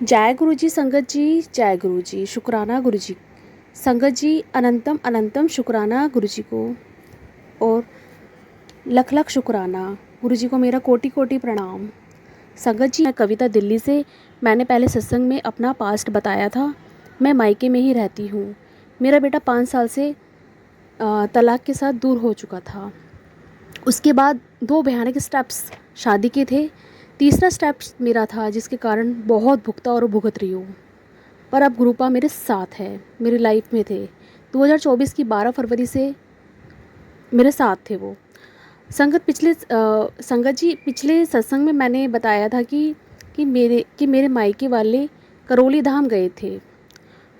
जय गुरु जी संगत जी। जय गुरु जी, शुक्राना गुरु जी। संगत जी, अनंतम अनंतम शुक्राना गुरु जी को, और लख लख शुक्राना गुरु जी को, मेरा कोटि कोटि प्रणाम। संगत जी, मैं कविता दिल्ली से। मैंने पहले सत्संग में अपना पास्ट बताया था। मैं मायके में ही रहती हूँ। मेरा बेटा 5 साल से तलाक के साथ दूर हो चुका था। उसके बाद 2 भयानक स्टेप्स शादी के थे। तीसरा स्टेप मेरा था, जिसके कारण बहुत भुगता और भुगत रही हूँ। पर अब गुरुपा मेरे साथ है, मेरी लाइफ में थे। 2024 की 12 फरवरी से मेरे साथ थे वो। संगत जी, पिछले सत्संग में मैंने बताया था कि मेरे मायके वाले करौली धाम गए थे,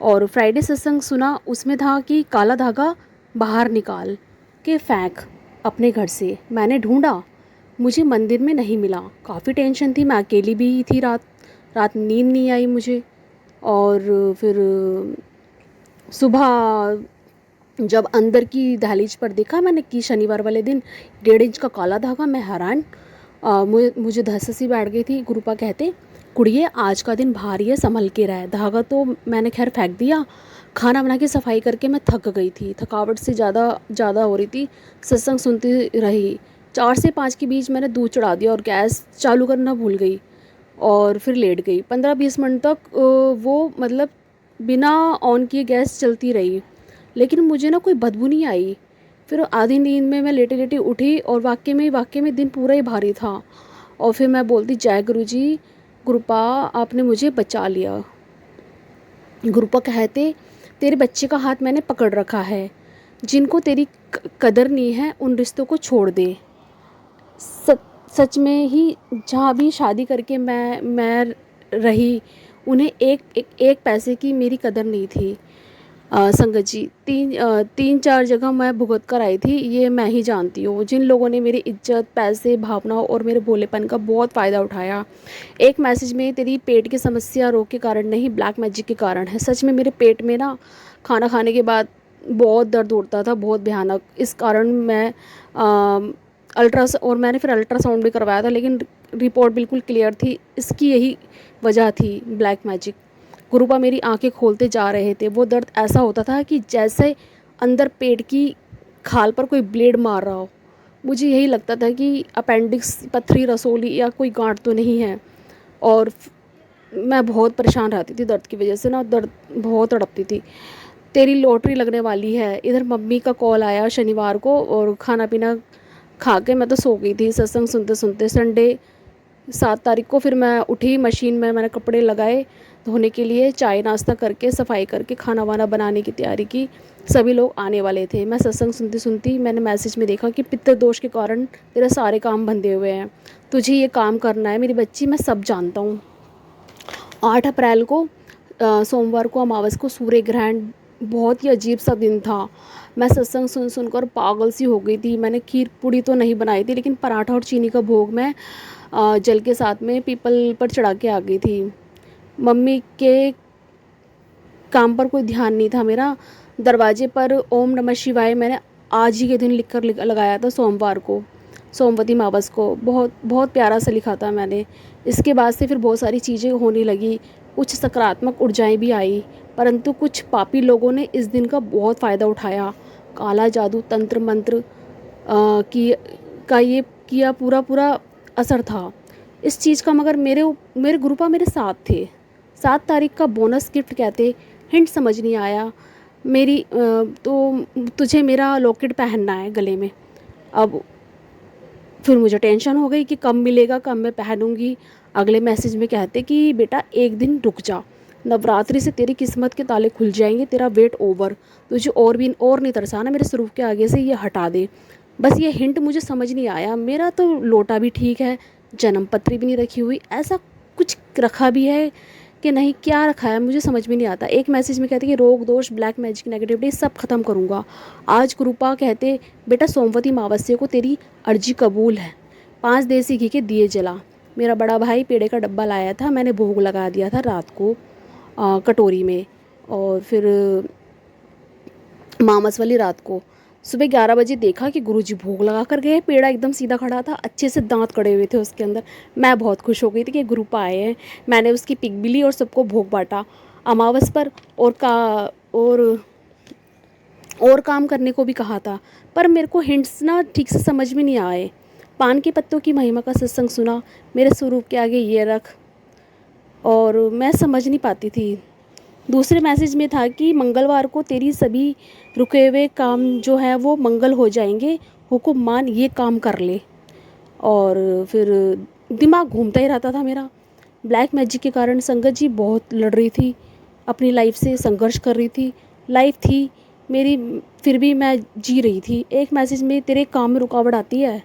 और फ्राइडे सत्संग सुना, उसमें था कि काला धागा बाहर निकाल के फेंक अपने घर से। मैंने ढूंढा, मुझे मंदिर में नहीं मिला। काफ़ी टेंशन थी, मैं अकेली भी थी। रात रात नींद नहीं आई मुझे। और फिर सुबह जब अंदर की दहलीज पर देखा मैंने कि शनिवार वाले दिन 1.5 इंच का काला धागा, मैं हैरान। मुझे धस सी बैठ गई थी। गुरुपा कहते, कुड़िए आज का दिन भारी है, संभल के रहे। धागा तो मैंने खैर फेंक दिया। खाना बना के सफाई करके मैं थक गई थी, थकावट से ज़्यादा हो रही थी। सत्संग सुनती रही। 4 से 5 के बीच मैंने दूध चढ़ा दिया और गैस चालू करना भूल गई, और फिर लेट गई। 15-20 मिनट तक वो मतलब बिना ऑन किए गैस चलती रही, लेकिन मुझे ना कोई बदबू नहीं आई। फिर आधी नींद में मैं लेटे लेटे उठी, और वाकई में दिन पूरा ही भारी था। और फिर मैं बोलती, जय गुरु जी, गुरुपा आपने मुझे बचा लिया। गुरुपा कहते, तेरे बच्चे का हाथ मैंने पकड़ रखा है। जिनको तेरी कदर नहीं है, उन रिश्तों को छोड़ दे। सच सच में ही जहाँ भी शादी करके मैं रही, उन्हें एक पैसे की मेरी कदर नहीं थी। संगत जी, 3-4 जगह मैं भुगत कर आई थी, ये मैं ही जानती हूँ। जिन लोगों ने मेरी इज्जत, पैसे, भावनाओं और मेरे भोलेपन का बहुत फ़ायदा उठाया। एक मैसेज में, तेरी पेट की समस्या रोग के कारण नहीं, ब्लैक मैजिक के कारण है। सच में मेरे पेट में ना खाना खाने के बाद बहुत दर्द उठता था, बहुत भयानक। इस कारण मैं मैंने फिर अल्ट्रासाउंड भी करवाया था, लेकिन रिपोर्ट बिल्कुल क्लियर थी। इसकी यही वजह थी, ब्लैक मैजिक। गुरुपा मेरी आंखें खोलते जा रहे थे। वो दर्द ऐसा होता था कि जैसे अंदर पेट की खाल पर कोई ब्लेड मार रहा हो। मुझे यही लगता था कि अपेंडिक्स, पथरी, रसोली या कोई गांठ तो नहीं है। और मैं बहुत परेशान रहती थी दर्द की वजह से ना, दर्द बहुत तड़पती थी। तेरी लॉटरी लगने वाली है। इधर मम्मी का कॉल आया शनिवार को, और खाना पीना खा के मैं तो सो गई थी सत्संग सुनते सुनते। संडे 7 तारीख को फिर मैं उठी, मशीन में मैंने कपड़े लगाए धोने के लिए, चाय नाश्ता करके, सफाई करके, खाना वाना बनाने की तैयारी की। सभी लोग आने वाले थे। मैं सत्संग सुनती सुनती मैंने मैसेज में देखा कि पितृ दोष के कारण तेरे सारे काम बंधे हुए हैं, तुझे ये काम करना है। मेरी बच्ची, मैं सब जानता हूँ। 8 अप्रैल को सोमवार को अमावस को सूर्य ग्रहण, बहुत ही अजीब सा दिन था। मैं सत्संग सुन सुनकर पागल सी हो गई थी। मैंने खीर पूड़ी तो नहीं बनाई थी, लेकिन पराठा और चीनी का भोग मैं जल के साथ में पीपल पर चढ़ा के आ गई थी। मम्मी के काम पर कोई ध्यान नहीं था मेरा। दरवाजे पर ओम नमः शिवाय मैंने आज ही के दिन लिख कर लगाया था, सोमवार को, सोमवती अमावस को। बहुत बहुत प्यारा सा लिखा था मैंने। इसके बाद से फिर बहुत सारी चीज़ें होने लगी। कुछ सकारात्मक ऊर्जाएं भी आई, परंतु कुछ पापी लोगों ने इस दिन का बहुत फ़ायदा उठाया। काला जादू, तंत्र मंत्र की का ये किया पूरा पूरा असर था इस चीज़ का। मगर मेरे गुरुपा मेरे साथ थे। 7 तारीख का बोनस गिफ्ट कहते, हिंट समझ नहीं आया मेरी। तो तुझे मेरा लॉकेट पहनना है गले में। अब फिर मुझे टेंशन हो गई कि कब मिलेगा, कब मैं पहनूंगी। अगले मैसेज में कहते कि बेटा एक दिन रुक जा, नवरात्रि से तेरी किस्मत के ताले खुल जाएंगे, तेरा वेट ओवर, तुझे और नहीं तरसाना, मेरे स्वरूप के आगे से ये हटा दे। बस ये हिंट मुझे समझ नहीं आया। मेरा तो लोटा भी ठीक है, जन्म पत्री भी नहीं रखी हुई, ऐसा कुछ रखा भी है कि नहीं, क्या रखा है मुझे समझ में नहीं आता। एक मैसेज में कहते कि रोग दोष, ब्लैक मैजिक, नेगेटिविटी सब खत्म करूँगा। आज गुरुपा कहते, बेटा सोमवती अमावस्या को तेरी अर्जी कबूल है। 5 देसी घी के दिए जला। मेरा बड़ा भाई पेड़े का डब्बा लाया था, मैंने भोग लगा दिया था रात को कटोरी में। और फिर मामस वाली रात को सुबह 11 बजे देखा कि गुरुजी भोग लगा कर गए। पेड़ा एकदम सीधा खड़ा था, अच्छे से दांत कड़े हुए थे उसके अंदर। मैं बहुत खुश हो गई थी कि गुरुपा आए हैं। मैंने उसकी पिक भी ली और सबको भोग बांटा अमावस पर। और और काम करने को भी कहा था, पर मेरे को हिंट्स ना ठीक से समझ में नहीं आए। पान के पत्तों की महिमा का सत्संग सुना, मेरे स्वरूप के आगे ये रख, और मैं समझ नहीं पाती थी। दूसरे मैसेज में था कि मंगलवार को तेरी सभी रुके हुए काम जो है वो मंगल हो जाएंगे, हुक्म मान ये काम कर ले। और फिर दिमाग घूमता ही रहता था मेरा। ब्लैक मैजिक के कारण संगत जी बहुत लड़ रही थी, अपनी लाइफ से संघर्ष कर रही थी। लाइफ थी मेरी, फिर भी मैं जी रही थी। एक मैसेज में तेरे काम में रुकावट आती है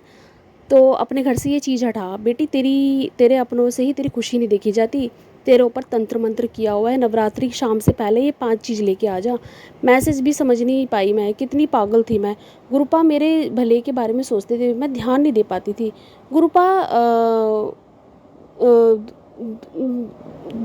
तो अपने घर से ये चीज़ हटा बेटी, तेरे अपनों से ही तेरी खुशी नहीं देखी जाती। तेरे ऊपर तंत्र मंत्र किया हुआ है, नवरात्रि की शाम से पहले ये 5 चीज़ लेके आ जा। मैसेज भी समझ नहीं पाई, मैं कितनी पागल थी मैं। गुरुपा मेरे भले के बारे में सोचते थे, मैं ध्यान नहीं दे पाती थी। गुरुपा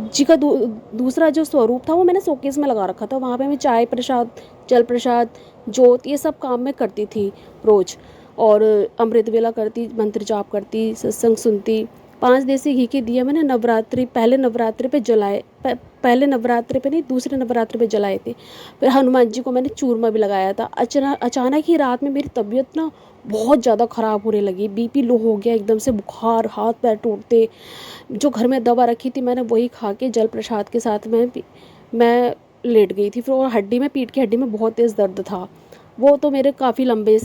जी का दूसरा जो स्वरूप था वो मैंने शोकेस में लगा रखा था। वहाँ पे मैं चाय प्रसाद, जल प्रसाद, जोत, ये सब काम मैं करती थी रोज़। और अमृत वेला करती, मंत्र जाप करती, सत्संग सुनती। 5 देसी घी के दिए मैंने पहले नवरात्रि पे जलाए। पहले नवरात्रि पे नहीं, दूसरे नवरात्रि पे जलाए थे। फिर हनुमान जी को मैंने चूरमा भी लगाया था। अचानक ही रात में मेरी तबीयत ना बहुत ज़्यादा ख़राब होने लगी। बीपी लो हो गया एकदम से, बुखार, हाथ पैर टूटते। जो घर में दवा रखी थी मैंने वही खा के जल प्रसाद के साथ मैं लेट गई थी। फिर वो हड्डी में, पीठ की हड्डी में बहुत तेज़ दर्द था। वो तो मेरे काफ़ी लंबे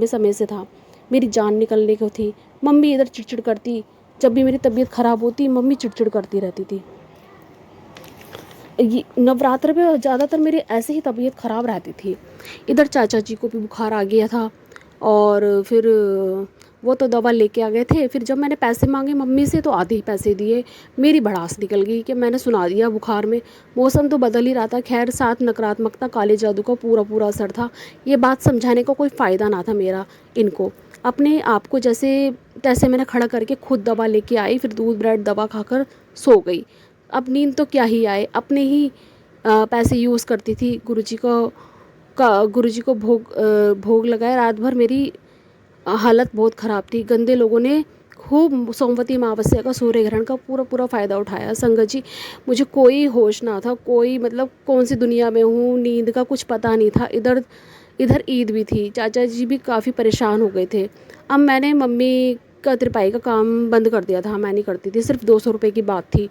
समय से था। मेरी जान निकलने को थी। मम्मी इधर चिड़चिड़ करती, जब भी मेरी तबीयत ख़राब होती मम्मी चिड़चिड़ करती रहती थी। ये नवरात्र में ज़्यादातर मेरी ऐसे ही तबीयत ख़राब रहती थी। इधर चाचा जी को भी बुखार आ गया था, और फिर वो तो दवा लेके आ गए थे। फिर जब मैंने पैसे मांगे मम्मी से तो आधे ही पैसे दिए। मेरी भड़ास निकल गई कि मैंने सुना दिया बुखार में। मौसम तो बदल ही रहा था। खैर, साथ नकारात्मकता, काले जादू का पूरा असर था। ये बात समझाने का कोई फ़ायदा ना था मेरा इनको। अपने आप को जैसे तैसे मैंने खड़ा करके खुद दवा लेके आई। फिर दूध ब्रेड दवा खाकर सो गई। अब नींद तो क्या ही आए, अपने ही पैसे यूज़ करती थी। गुरुजी को भोग लगाए। रात भर मेरी हालत बहुत ख़राब थी। गंदे लोगों ने खूब सोमवती अमावस्या का, सूर्य ग्रहण का पूरा फ़ायदा उठाया। संगत जी, मुझे कोई होश ना था, कोई मतलब कौन सी दुनिया में हूँ, नींद का कुछ पता नहीं था। इधर इधर ईद भी थी। चाचा जी भी काफ़ी परेशान हो गए थे। अब मैंने मम्मी का तिरपाई का काम बंद कर दिया था। मैं नहीं करती थी, सिर्फ 200 रुपये की बात थी।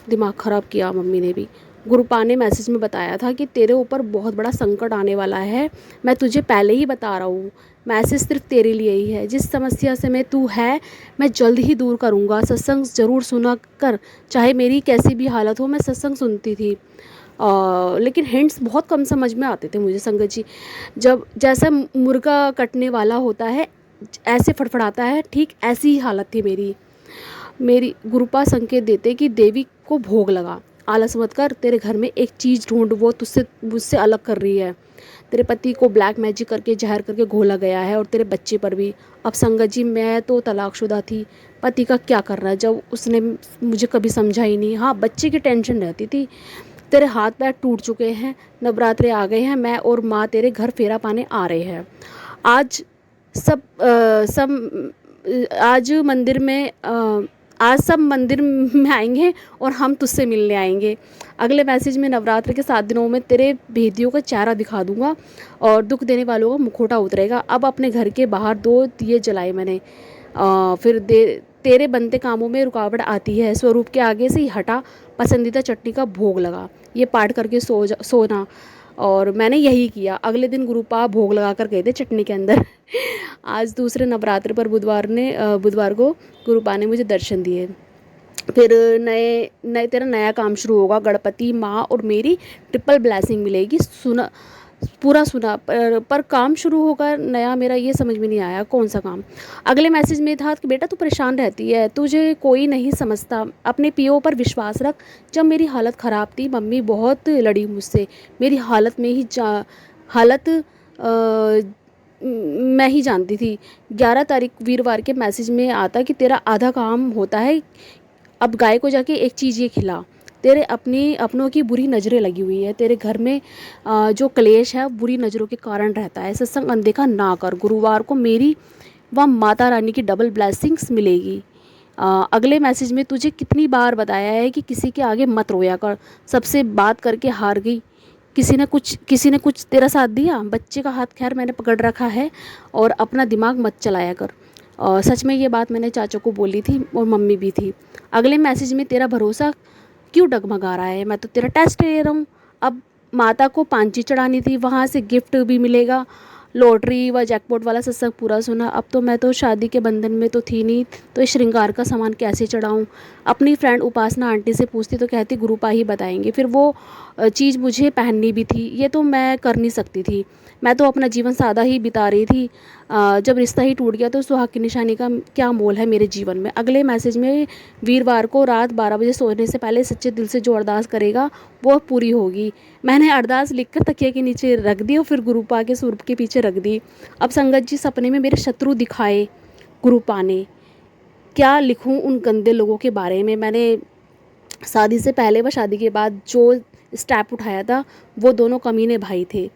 दिमाग ख़राब किया मम्मी ने भी। गुरुपा ने मैसेज में बताया था कि तेरे ऊपर बहुत बड़ा संकट आने वाला है। मैं तुझे पहले ही बता रहा हूँ, मैसेज सिर्फ तेरे लिए ही है। जिस समस्या से तू है, मैं जल्द ही दूर करूँगा। सत्संग ज़रूर सुना कर, चाहे मेरी कैसी भी हालत हो। मैं सत्संग सुनती थी, लेकिन हिंट्स बहुत कम समझ में आते थे मुझे। संगत जी, जब जैसा मुर्गा कटने वाला होता है ऐसे फड़फड़ाता है, ठीक ऐसी ही हालत थी मेरी। गुरुपा संकेत देते कि देवी को भोग लगा, आलस मत कर, तेरे घर में एक चीज़ ढूंढ, वो मुझसे अलग कर रही है। तेरे पति को ब्लैक मैजिक करके, जहर करके घोला गया है, और तेरे बच्चे पर भी। अब संगत जी, मैं तो तलाकशुदा थी, पति का क्या करना है जब उसने मुझे कभी समझा ही नहीं। हाँ, बच्चे की टेंशन रहती थी। तेरे हाथ पैर टूट चुके हैं, नवरात्रे आ गए हैं, मैं और माँ तेरे घर फेरा पाने आ रहे हैं। आज आज मंदिर में आज सब मंदिर में आएंगे और हम तुझसे मिलने आएंगे। अगले मैसेज में, नवरात्र के 7 दिनों में तेरे भेदियों का चेहरा दिखा दूंगा और दुख देने वालों का मुखौटा उतरेगा। अब अपने घर के बाहर 2 दिए जलाए मैंने। फिर तेरे बनते कामों में रुकावट आती है, स्वरूप के आगे से ही हटा, पसंदीदा चटनी का भोग लगा, ये पाठ करके सोना। और मैंने यही किया। अगले दिन गुरुपा भोग लगा कर गए थे चटनी के अंदर। आज दूसरे नवरात्र पर बुधवार को गुरुपा ने मुझे दर्शन दिए। फिर तेरा नया काम शुरू होगा। गणपति, माँ और मेरी ट्रिपल ब्लेसिंग मिलेगी। सुना पर काम शुरू होगा नया, मेरा ये समझ में नहीं आया कौन सा काम। अगले मैसेज में था कि बेटा तू परेशान रहती है, तुझे कोई नहीं समझता, अपने पीओ पर विश्वास रख। जब मेरी हालत ख़राब थी मम्मी बहुत लड़ी मुझसे। मेरी हालत मैं ही जानती थी। 11 तारीख वीरवार के मैसेज में आता कि तेरा आधा काम होता है। अब गाय को जाके एक चीज़ ये खिला, तेरे अपनों की बुरी नज़रें लगी हुई है, तेरे घर में जो क्लेश है बुरी नज़रों के कारण रहता है। सत्संग अनदेखा ना कर, गुरुवार को मेरी व माता रानी की डबल ब्लेसिंग्स मिलेगी। अगले मैसेज में तुझे कितनी बार बताया है कि किसी के आगे मत रोया कर, सबसे बात करके हार गई। किसी ने कुछ तेरा साथ दिया, बच्चे का हाथ खैर मैंने पकड़ रखा है, और अपना दिमाग मत चलाया कर। सच में ये बात मैंने चाचा को बोली थी और मम्मी भी थी। अगले मैसेज में तेरा भरोसा क्यों डगमगा रहा है, मैं तो तेरा टेस्ट ले रहा हूँ। अब माता को पांची चढ़ानी थी, वहाँ से गिफ्ट भी मिलेगा, लॉटरी व जैकपॉट वाला सत्संग पूरा सुना। अब तो मैं तो शादी के बंधन में तो थी नहीं, तो इस श्रृंगार का सामान कैसे चढ़ाऊँ। अपनी फ्रेंड उपासना आंटी से पूछती तो कहती गुरुपा ही बताएंगे। फिर वो चीज़ मुझे पहननी भी थी, ये तो मैं कर नहीं सकती थी। मैं तो अपना जीवन सादा ही बिता रही थी। जब रिश्ता ही टूट गया तो सुहाग की निशानी का क्या मोल है मेरे जीवन में। अगले मैसेज में वीरवार को रात 12 बजे सोने से पहले सच्चे दिल से जो अरदास करेगा वो पूरी होगी। मैंने अरदास लिखकर तकिया के नीचे रख दी और फिर गुरुपा के स्वरूप के पीछे रख दी। अब संगत जी सपने में मेरे शत्रु दिखाए गुरुपा ने, क्या लिखूं उन गंदे लोगों के बारे में। मैंने शादी से पहले व शादी के बाद जो स्टेप उठाया था वो दोनों कमीने भाई थे,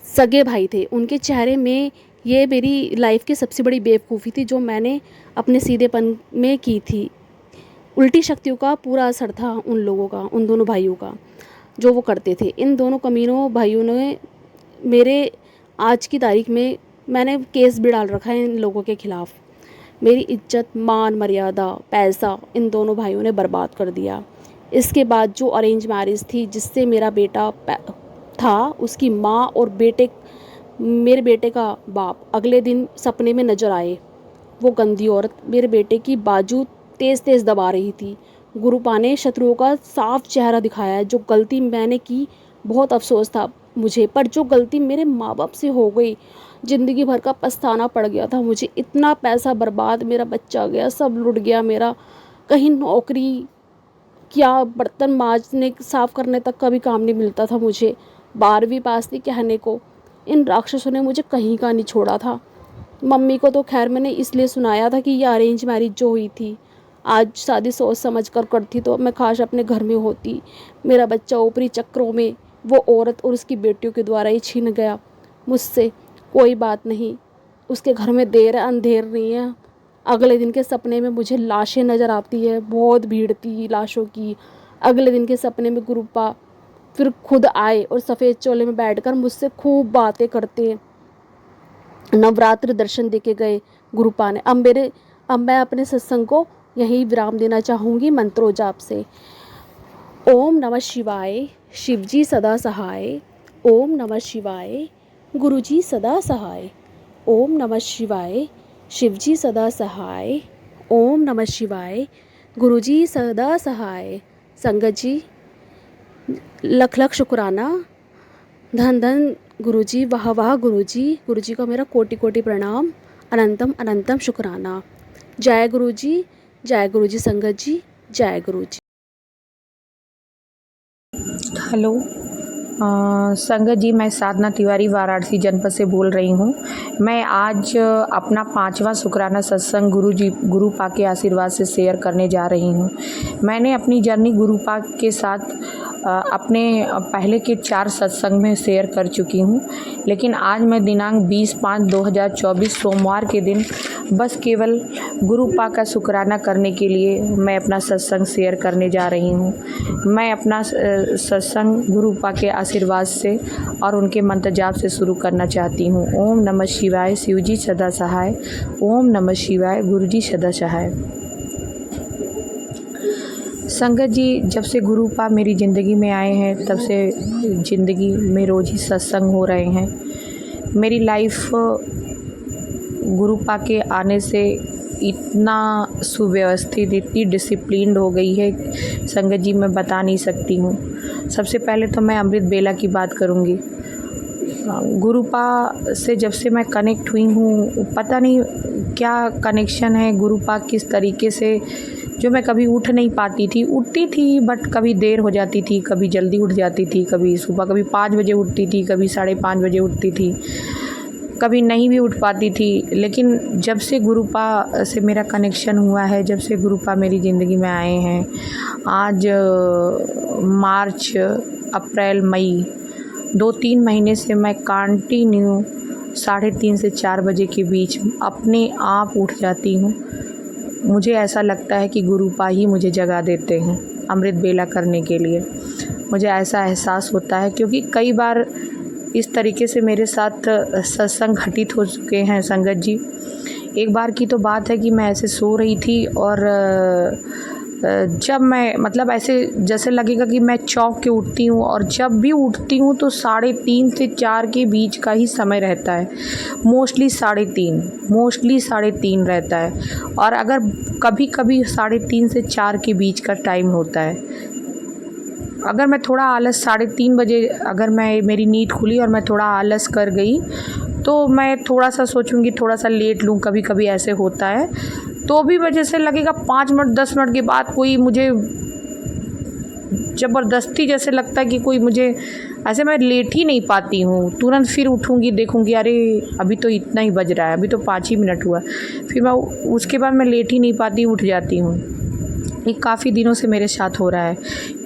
सगे भाई थे। उनके चेहरे में ये मेरी लाइफ की सबसे बड़ी बेवकूफ़ी थी जो मैंने अपने सीधेपन में की थी। उल्टी शक्तियों का पूरा असर था उन लोगों का, उन दोनों भाइयों का, जो वो करते थे। इन दोनों कमीनों भाइयों ने मेरे आज की तारीख में मैंने केस भी डाल रखा है इन लोगों के ख़िलाफ़। मेरी इज्जत, मान, मर्यादा, पैसा इन दोनों भाइयों ने बर्बाद कर दिया। इसके बाद जो अरेंज मैरिज थी जिससे मेरा बेटा था, उसकी माँ और मेरे बेटे का बाप अगले दिन सपने में नज़र आए। वो गंदी औरत मेरे बेटे की बाजू तेज़ तेज़ दबा रही थी। गुरुपा ने शत्रुओं का साफ चेहरा दिखाया। जो गलती मैंने की बहुत अफसोस था मुझे, पर जो गलती मेरे माँ बाप से हो गई ज़िंदगी भर का पछताना पड़ गया था मुझे। इतना पैसा बर्बाद, मेरा बच्चा गया, सब लुट गया मेरा। कहीं नौकरी क्या, बर्तन मांजने साफ़ करने तक का भी काम नहीं मिलता था मुझे। 12वीं पास थी कहने को। इन राक्षसों ने मुझे कहीं का नहीं छोड़ा था। मम्मी को तो खैर मैंने इसलिए सुनाया था कि ये अरेंज मैरिज जो हुई थी, आज शादी सोच समझ कर करती तो मैं काश अपने घर में होती। मेरा बच्चा ऊपरी चक्रों में वो औरत और उसकी बेटियों के द्वारा ही छीन गया मुझसे। कोई बात नहीं, उसके घर में देर है अंधेर नहीं है। अगले दिन के सपने में मुझे लाशें नज़र आती है, बहुत भीड़ थी लाशों की। अगले दिन के सपने में गुरुपा फिर खुद आए और सफ़ेद चोले में बैठकर मुझसे खूब बातें करते। नवरात्र दर्शन देके गए गुरुपा ने। अब मैं अपने सत्संग को यहीं विराम देना चाहूँगी मंत्रों जाप से। ओम नमः शिवाय, शिवजी सदा सहाय। ओम नमः शिवाय, गुरुजी सदा सहाय। ओम नमः शिवाय, शिवजी सदा सहाय। ओम नमः शिवाय, गुरुजी सदा सहाय। संगत जी लख लख शुक्राना, धन धन गुरुजी, वाह वाह गुरुजी। गुरुजी को मेरा कोटि कोटि प्रणाम, अनंतम अनंतम शुक्राना। जय गुरुजी, जय गुरुजी। संगत जी जय गुरुजी। हेलो संगत जी, मैं साधना तिवारी वाराणसी जनपद से बोल रही हूँ। मैं आज अपना 5वां शुक्राना सत्संग गुरुपा के आशीर्वाद से शेयर करने जा रही हूँ। मैंने अपनी जर्नी गुरुपा के साथ अपने पहले के 4 सत्संग में शेयर कर चुकी हूँ, लेकिन आज मैं दिनांक 20/5/2024 सोमवार के दिन बस केवल गुरुपा का शुक्राना करने के लिए मैं अपना सत्संग शेयर करने जा रही हूँ। मैं अपना सत्संग गुरुपा के आशीर्वाद से और उनके मंत्र जाप से शुरू करना चाहती हूँ। ओम नमः शिवाय, शिवजी सदा सहाय। ओम नमः शिवाय, गुरुजी सदा सहाय। संगत जी, जब से गुरुपा मेरी ज़िंदगी में आए हैं तब से ज़िंदगी में रोज़ ही सत्संग हो रहे हैं। मेरी लाइफ गुरुपा के आने से इतना सुव्यवस्थित, इतनी डिसिप्लिन्ड हो गई है संगत जी, मैं बता नहीं सकती हूँ। सबसे पहले तो मैं अमृत बेला की बात करूँगी। गुरुपा से जब से मैं कनेक्ट हुई हूँ, पता नहीं क्या कनेक्शन है गुरुपा किस तरीके से, जो मैं कभी उठ नहीं पाती थी। उठती थी बट कभी देर हो जाती थी, कभी जल्दी उठ जाती थी, कभी सुबह कभी 5 बजे उठती थी, कभी 5:30 बजे उठती थी। कभी नहीं भी उठ पाती थी। लेकिन जब से गुरुपा से मेरा कनेक्शन हुआ है, जब से गुरुपा मेरी ज़िंदगी में आए हैं, आज मार्च, अप्रैल, मई 2-3 महीने से मैं कंटिन्यू 3:30 से 4 बजे के बीच अपने आप उठ जाती हूँ। मुझे ऐसा लगता है कि गुरुपा ही मुझे जगा देते हैं अमृत बेला करने के लिए। मुझे ऐसा एहसास होता है, क्योंकि कई बार इस तरीके से मेरे साथ सत्संग घटित हो चुके हैं संगत जी। एक बार की तो बात है कि मैं ऐसे सो रही थी और जब मैं मतलब ऐसे जैसे लगेगा कि मैं चौंक के उठती हूँ, और जब भी उठती हूँ तो 3:30 से 4 के बीच का ही समय रहता है। मोस्टली 3:30 रहता है, और अगर कभी कभी 3:30 से 4 के बीच का टाइम होता है। अगर मैं थोड़ा आलस 3:30 बजे अगर मेरी नींद खुली और मैं थोड़ा आलस कर गई तो मैं थोड़ा सा सोचूंगी थोड़ा सा लेट लूँ, कभी कभी ऐसे होता है। तो भी वजह से लगेगा 5 मिनट 10 मिनट के बाद कोई मुझे ज़बरदस्ती जैसे लगता है कि कोई मुझे ऐसे, मैं लेट ही नहीं पाती हूँ। तुरंत फिर उठूँगी, देखूँगी अरे अभी तो इतना ही बज रहा है, अभी तो 5 ही मिनट हुआ। फिर मैं उसके बाद मैं लेट ही नहीं पाती, उठ जाती हूँ। ये काफ़ी दिनों से मेरे साथ हो रहा है।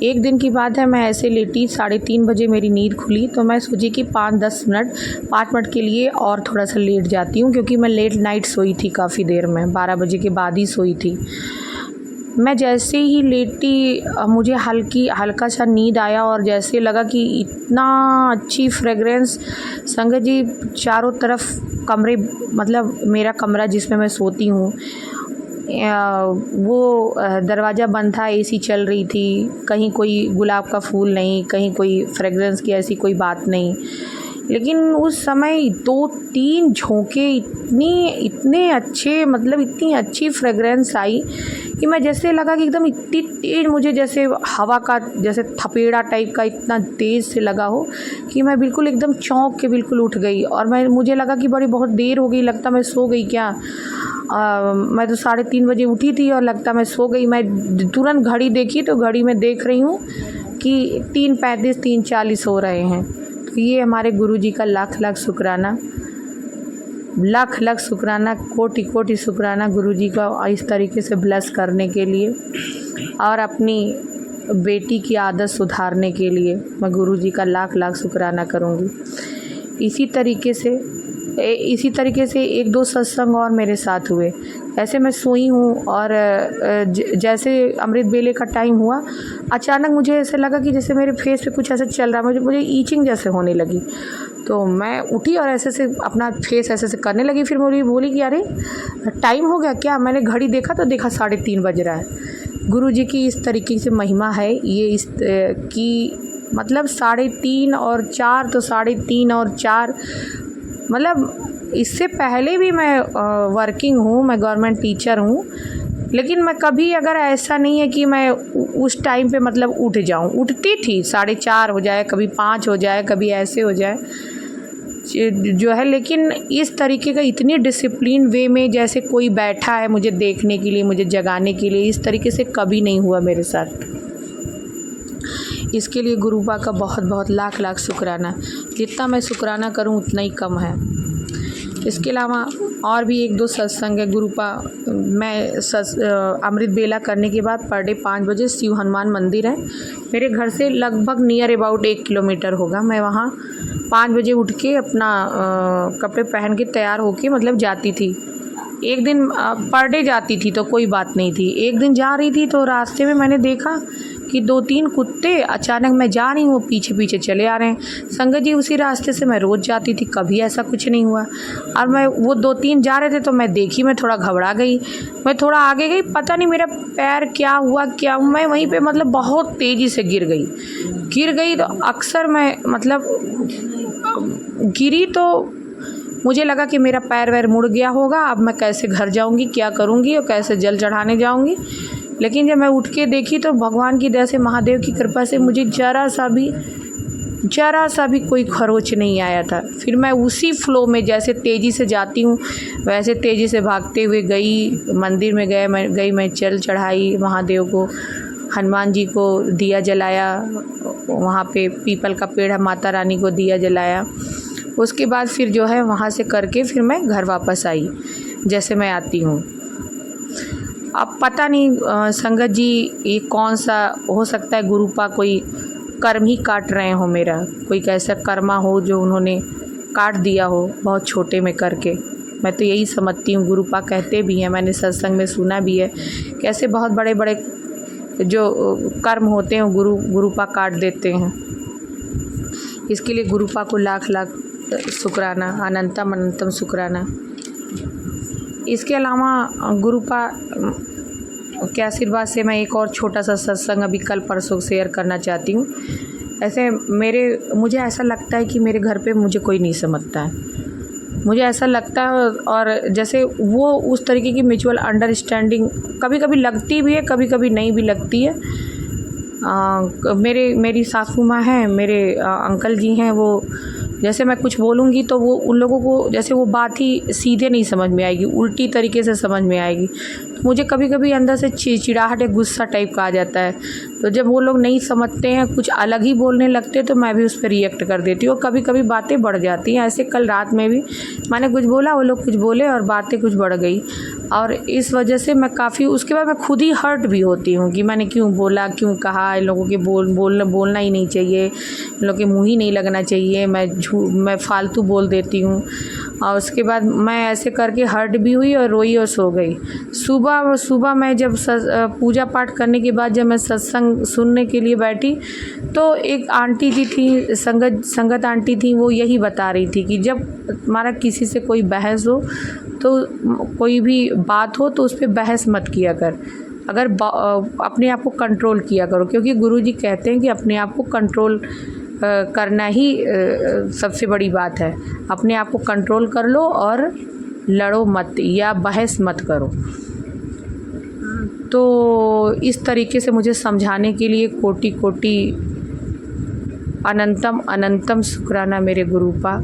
एक दिन की बात है, मैं ऐसे लेटी 3:30 बजे मेरी नींद खुली तो मैं सोची कि 5 मिनट के लिए और थोड़ा सा लेट जाती हूँ, क्योंकि मैं लेट नाइट सोई थी काफ़ी देर में, 12 बजे के बाद ही सोई थी। मैं जैसे ही लेटी मुझे हल्का सा नींद आया, और जैसे लगा कि इतना अच्छी फ्रेगरेंस संगत जी चारों तरफ कमरे, मतलब मेरा कमरा जिसमें मैं सोती हूँ वो दरवाज़ा बंद था, एसी चल रही थी, कहीं कोई गुलाब का फूल नहीं, कहीं कोई फ्रेगरेंस की ऐसी कोई बात नहीं। लेकिन उस समय 2-3 झोंके इतने अच्छे, मतलब इतनी अच्छी फ्रेगरेंस आई कि मैं जैसे लगा कि एकदम इतनी तेज़, मुझे जैसे हवा का जैसे थपेड़ा टाइप का इतना तेज़ से लगा हो कि मैं बिल्कुल एकदम चौंक के बिल्कुल उठ गई। और मुझे लगा कि बहुत देर हो गई, लगता मैं सो गई क्या। मैं तो 3:30 बजे उठी थी और लगता मैं सो गई। मैं तुरंत घड़ी देखी तो घड़ी में देख रही हूँ कि 3:35 3:40 हो रहे हैं। तो ये हमारे गुरुजी का लाख लाख शुक्राना, कोटि कोटि शुक्राना गुरुजी का इस तरीके से ब्लेस करने के लिए, और अपनी बेटी की आदत सुधारने के लिए मैं गुरुजी का लाख लाख शुक्राना करूँगी। इसी तरीके से 1-2 सत्संग और मेरे साथ हुए। ऐसे मैं सोई हूँ और जैसे अमृत बेले का टाइम हुआ, अचानक मुझे ऐसे लगा कि जैसे मेरे फेस पे कुछ ऐसे चल रहा है, मुझे ईचिंग जैसे होने लगी। तो मैं उठी और ऐसे से अपना फेस ऐसे करने लगी। फिर मुझे बोली कि अरे टाइम हो गया क्या। मैंने घड़ी देखा तो देखा 3:30 बज रहा है। गुरुजी की इस तरीके से महिमा है ये, की मतलब 3:30 और 4, तो 3:30 और 4, मतलब इससे पहले भी मैं वर्किंग हूँ, मैं गवर्नमेंट टीचर हूँ। लेकिन मैं कभी अगर ऐसा नहीं है कि मैं उस टाइम पे मतलब उठ जाऊँ। उठती थी 4:30 हो जाए, कभी 5 हो जाए, कभी ऐसे हो जाए जो है। लेकिन इस तरीके का इतनी डिसिप्लिन वे में जैसे कोई बैठा है मुझे देखने के लिए, मुझे जगाने के लिए, इस तरीके से कभी नहीं हुआ मेरे साथ। इसके लिए गुरुपा का बहुत बहुत लाख लाख शुक्राना। जितना मैं शुक्राना करूं उतना ही कम है। इसके अलावा और भी 1-2 सत्संग है गुरुपा। मैं अमृत बेला करने के बाद पर डे 5 बजे शिव हनुमान मंदिर है मेरे घर से लगभग नियर अबाउट 1 किलोमीटर होगा। मैं वहाँ 5 बजे उठ के अपना कपड़े पहन के तैयार होके मतलब जाती थी। एक दिन पर डे जाती थी तो कोई बात नहीं थी। एक दिन जा रही थी तो रास्ते में मैंने देखा कि 2-3 कुत्ते, अचानक मैं जा रही हूँ, वो पीछे पीछे चले आ रहे हैं। संगत जी उसी रास्ते से मैं रोज़ जाती थी, कभी ऐसा कुछ नहीं हुआ। और वो 2-3 जा रहे थे तो मैं देखी, मैं थोड़ा घबरा गई। मैं थोड़ा आगे गई, पता नहीं मेरा पैर क्या हुआ, मैं वहीं पे मतलब बहुत तेज़ी से गिर गई। तो अक्सर मैं मतलब गिरी तो मुझे लगा कि मेरा पैर वैर मुड़ गया होगा। अब मैं कैसे घर जाऊंगी, क्या करूंगी और कैसे जल चढ़ाने जाऊंगी। लेकिन जब मैं उठ के देखी तो भगवान की दया से, महादेव की कृपा से मुझे जरा सा भी कोई खरोच नहीं आया था। फिर मैं उसी फ्लो में जैसे तेज़ी से जाती हूँ वैसे तेज़ी से भागते हुए गई, मंदिर में मैं जल चढ़ाई महादेव को, हनुमान जी को दिया जलाया, वहाँ पे पीपल का पेड़ है, माता रानी को दिया जलाया। उसके बाद फिर जो है वहाँ से करके फिर मैं घर वापस आई, जैसे मैं आती हूँ। अब पता नहीं संगत जी ये कौन सा हो सकता है, गुरुपा कोई कर्म ही काट रहे हो मेरा, कोई कैसा कर्मा हो जो उन्होंने काट दिया हो बहुत छोटे में करके। मैं तो यही समझती हूँ, गुरुपा कहते भी हैं, मैंने सत्संग में सुना भी है कि ऐसे बहुत बड़े बड़े जो कर्म होते हैं गुरुपा काट देते हैं। इसके लिए गुरुपा को लाख लाख शुक्राना, अनंतम अनंतम शुक्राना। इसके अलावा गुरुपा के आशीर्वाद से मैं एक और छोटा सा सत्संग अभी कल परसों शेयर करना चाहती हूँ। ऐसे मुझे ऐसा लगता है कि मेरे घर पे मुझे कोई नहीं समझता है, मुझे ऐसा लगता है, और जैसे वो उस तरीके की म्यूचुअल अंडरस्टैंडिंग कभी कभी लगती भी है, कभी कभी नहीं भी लगती है। मेरी सासू माँ हैं, मेरे अंकल जी हैं, वो जैसे मैं कुछ बोलूँगी तो वो उन लोगों को जैसे वो बात ही सीधे नहीं समझ में आएगी, उल्टी तरीके से समझ में आएगी। तो मुझे कभी कभी अंदर से चिड़चिड़ाहट या गुस्सा टाइप का आ जाता है। तो जब वो लोग नहीं समझते हैं, कुछ अलग ही बोलने लगते हैं, तो मैं भी उस पर रिएक्ट कर देती हूँ और कभी कभी बातें बढ़ जाती हैं। ऐसे कल रात में भी मैंने कुछ बोला, वो लोग कुछ बोले और बातें कुछ बढ़ गई, और इस वजह से मैं काफ़ी उसके बाद मैं खुद ही हर्ट भी होती हूँ कि मैंने क्यों बोला, क्यों कहा, इन लोगों के बोलना ही नहीं चाहिए, इन लोगों के मुँह ही नहीं लगना चाहिए, मैं फालतू बोल देती हूँ। और उसके बाद मैं ऐसे करके हर्ट भी हुई और रोई और सो गई। सुबह मैं जब पूजा पाठ करने के बाद जब मैं सत्संग सुनने के लिए बैठी, तो एक आंटी जी थी, संगत आंटी थी, वो यही बता रही थी कि जब तुम्हारा किसी से कोई बहस हो, तो कोई भी बात हो तो उस पर बहस मत किया कर, अगर अपने आप को कंट्रोल किया करो, क्योंकि गुरुजी कहते हैं कि अपने आप को कंट्रोल करना ही सबसे बड़ी बात है। अपने आप को कंट्रोल कर लो और लड़ो मत या बहस मत करो। तो इस तरीके से मुझे समझाने के लिए कोटि कोटि अनंतम अनंतम शुक्राना मेरे गुरुपा।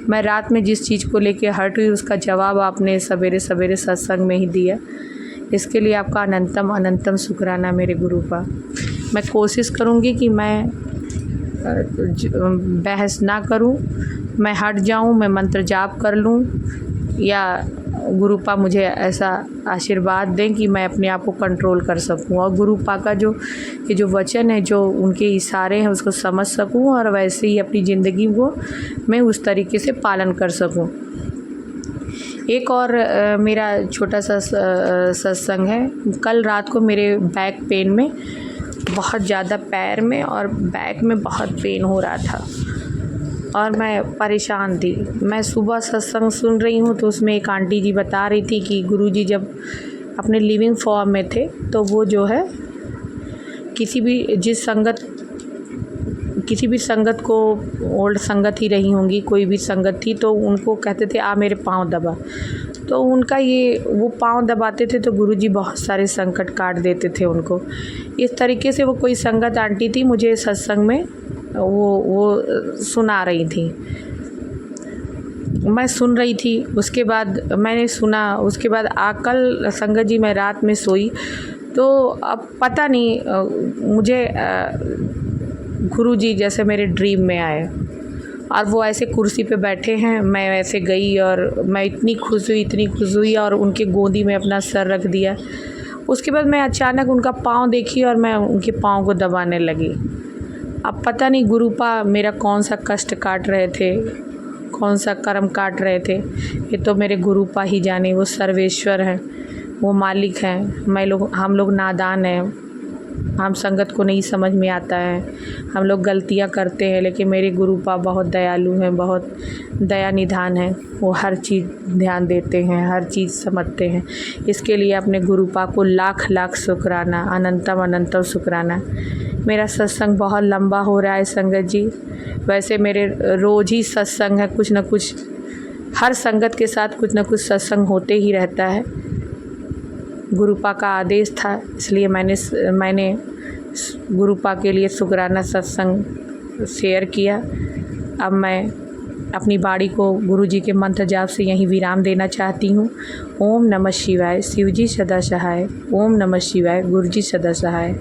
मैं रात में जिस चीज़ को लेके हर्ट हुई उसका जवाब आपने सवेरे सवेरे सत्संग में ही दिया, इसके लिए आपका अनंतम अनंतम शुक्राना मेरे गुरुपा। मैं कोशिश करूँगी कि मैं बहस ना करूं, मैं हट जाऊं, मैं मंत्र जाप कर लूं, या गुरुपा मुझे ऐसा आशीर्वाद दें कि मैं अपने आप को कंट्रोल कर सकूं और गुरुपा का जो वचन है, जो उनके इशारे हैं, उसको समझ सकूं और वैसे ही अपनी ज़िंदगी को मैं उस तरीके से पालन कर सकूं। एक और मेरा छोटा सा सत्संग है। कल रात को मेरे बैक पेन में बहुत ज़्यादा, पैर में और बैक में बहुत पेन हो रहा था और मैं परेशान थी। मैं सुबह सत्संग सुन रही हूँ तो उसमें एक आंटी जी बता रही थी कि गुरुजी जब अपने लिविंग फॉर्म में थे तो वो जो है किसी भी संगत को, ओल्ड संगत ही रही होंगी, कोई भी संगत थी, तो उनको कहते थे आ मेरे पाँव दबा। तो उनका वो पाँव दबाते थे तो गुरुजी बहुत सारे संकट काट देते थे उनको। इस तरीके से वो कोई संगत आंटी थी, मुझे सत्संग में वो सुना रही थी। मैं सुन रही थी, उसके बाद मैंने सुना, उसके बाद कल संगत जी मैं रात में सोई तो अब पता नहीं मुझे गुरुजी जैसे मेरे ड्रीम में आए और वो ऐसे कुर्सी पे बैठे हैं, मैं ऐसे गई और मैं इतनी खुश हुई और उनके गोदी में अपना सर रख दिया। उसके बाद मैं अचानक उनका पाँव देखी और मैं उनके पाँव को दबाने लगी। अब पता नहीं गुरुपा मेरा कौन सा कष्ट काट रहे थे, कौन सा कर्म काट रहे थे, ये तो मेरे गुरुपा ही जाने। वो सर्वेश्वर हैं, वो मालिक हैं। हम लोग नादान हैं, हम संगत को नहीं समझ में आता है, हम लोग गलतियां करते हैं, लेकिन मेरे गुरुपा बहुत दयालु हैं, बहुत दया निधान हैं। वो हर चीज़ ध्यान देते हैं, हर चीज़ समझते हैं। इसके लिए अपने गुरुपा को लाख लाख शुक्राना, अनंतम अनंतम शुक्राना। मेरा सत्संग बहुत लंबा हो रहा है संगत जी। वैसे मेरे रोज़ ही सत्संग है, कुछ न कुछ, हर संगत के साथ कुछ न कुछ सत्संग होते ही रहता है। गुरुपा का आदेश था, इसलिए मैंने गुरुपा के लिए शुक्राना सत्संग शेयर किया। अब मैं अपनी बाड़ी को गुरुजी के मंत्र जाप से यहीं विराम देना चाहती हूँ। ओम नमः शिवाय, शिवजी सदा सहाय। ओम नमः शिवाय, गुरुजी सदा सहाय।